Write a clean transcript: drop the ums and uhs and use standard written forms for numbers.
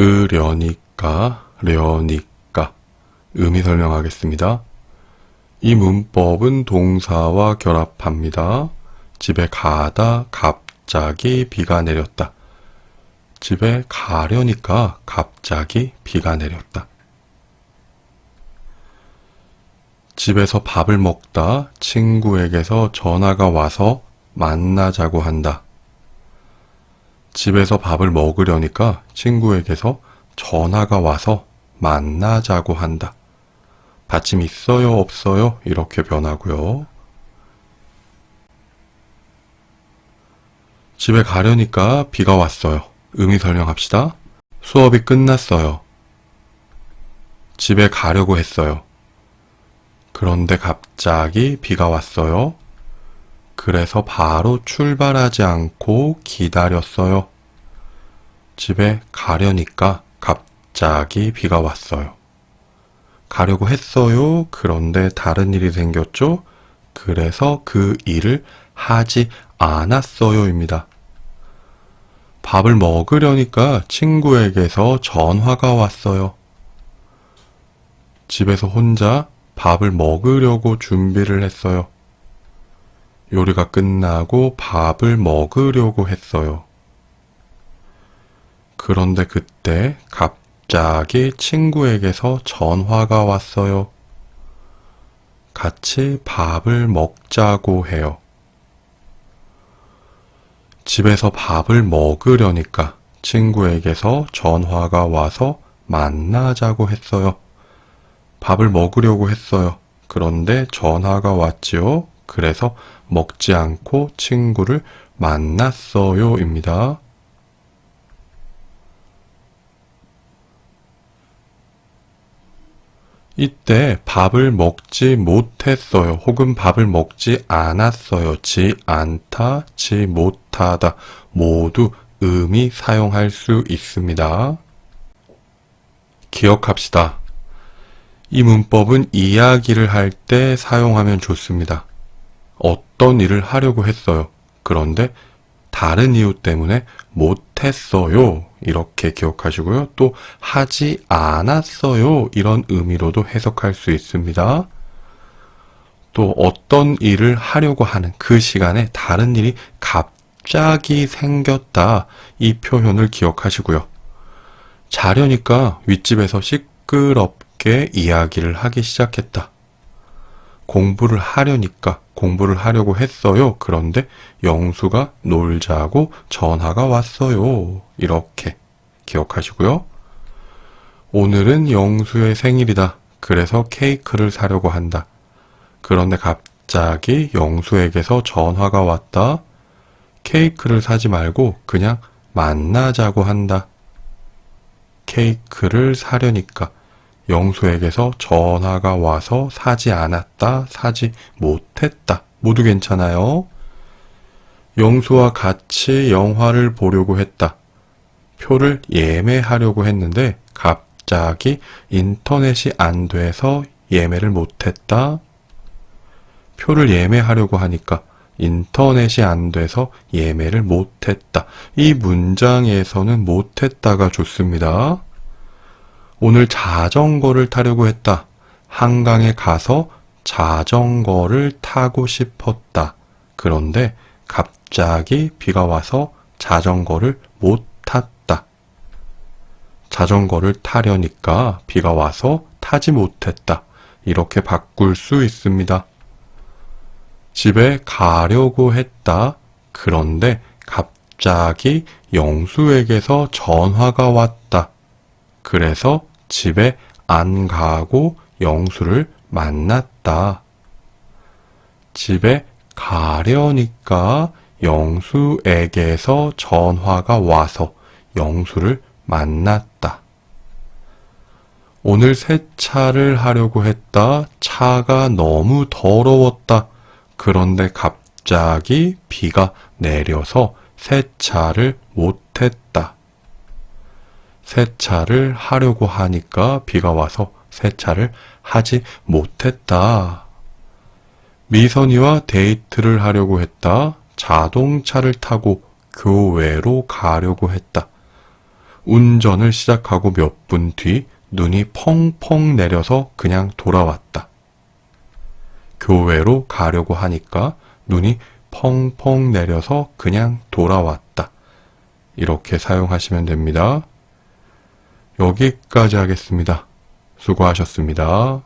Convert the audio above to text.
으려니까, 려니까. 의미 설명하겠습니다. 이 문법은 동사와 결합합니다. 집에 가다 갑자기 비가 내렸다. 집에 가려니까 갑자기 비가 내렸다. 집에서 밥을 먹다 친구에게서 전화가 와서 만나자고 한다. 집에서 밥을 먹으려니까 친구에게서 전화가 와서 만나자고 한다. 받침 있어요, 없어요? 이렇게 변하고요. 집에 가려니까 비가 왔어요. 의미 설명합시다. 수업이 끝났어요. 집에 가려고 했어요. 그런데 갑자기 비가 왔어요. 그래서 바로 출발하지 않고 기다렸어요. 집에 가려니까 갑자기 비가 왔어요. 가려고 했어요. 그런데 다른 일이 생겼죠? 그래서 그 일을 하지 않았어요입니다. 밥을 먹으려니까 친구에게서 전화가 왔어요. 집에서 혼자 밥을 먹으려고 준비를 했어요. 요리가 끝나고 밥을 먹으려고 했어요. 그런데 그때 갑자기 친구에게서 전화가 왔어요. 같이 밥을 먹자고 해요. 집에서 밥을 먹으려니까 친구에게서 전화가 와서 만나자고 했어요. 밥을 먹으려고 했어요. 그런데 전화가 왔지요. 그래서 먹지 않고 친구를 만났어요 입니다. 이때 밥을 먹지 못했어요. 혹은 밥을 먹지 않았어요. 지 않다, 지 못하다 모두 의미 사용할 수 있습니다. 기억합시다. 이 문법은 이야기를 할 때 사용하면 좋습니다. 어떤 일을 하려고 했어요. 그런데 다른 이유 때문에 못했어요. 이렇게 기억하시고요. 또 하지 않았어요. 이런 의미로도 해석할 수 있습니다. 또 어떤 일을 하려고 하는 그 시간에 다른 일이 갑자기 생겼다. 이 표현을 기억하시고요. 자려니까 윗집에서 시끄럽게 이야기를 하기 시작했다. 공부를 하려니까 공부를 하려고 했어요. 그런데 영수가 놀자고 전화가 왔어요. 이렇게 기억하시고요. 오늘은 영수의 생일이다. 그래서 케이크를 사려고 한다. 그런데 갑자기 영수에게서 전화가 왔다. 케이크를 사지 말고 그냥 만나자고 한다. 케이크를 사려니까 영수에게서 전화가 와서 사지 않았다, 사지 못했다. 모두 괜찮아요. 영수와 같이 영화를 보려고 했다. 표를 예매하려고 했는데 갑자기 인터넷이 안 돼서 예매를 못했다. 표를 예매하려고 하니까 인터넷이 안 돼서 예매를 못했다. 이 문장에서는 못했다가 좋습니다. 오늘 자전거를 타려고 했다. 한강에 가서 자전거를 타고 싶었다. 그런데 갑자기 비가 와서 자전거를 못 탔다. 자전거를 타려니까 비가 와서 타지 못했다. 이렇게 바꿀 수 있습니다. 집에 가려고 했다. 그런데 갑자기 영수에게서 전화가 왔다. 그래서 집에 안 가고 영수를 만났다. 집에 가려니까 영수에게서 전화가 와서 영수를 만났다. 오늘 세차를 하려고 했다. 차가 너무 더러웠다. 그런데 갑자기 비가 내려서 세차를 못했다. 세차를 하려고 하니까 비가 와서 세차를 하지 못했다. 미선이와 데이트를 하려고 했다. 자동차를 타고 교회로 가려고 했다. 운전을 시작하고 몇 분 뒤 눈이 펑펑 내려서 그냥 돌아왔다. 교회로 가려고 하니까 눈이 펑펑 내려서 그냥 돌아왔다. 이렇게 사용하시면 됩니다. 여기까지 하겠습니다. 수고하셨습니다.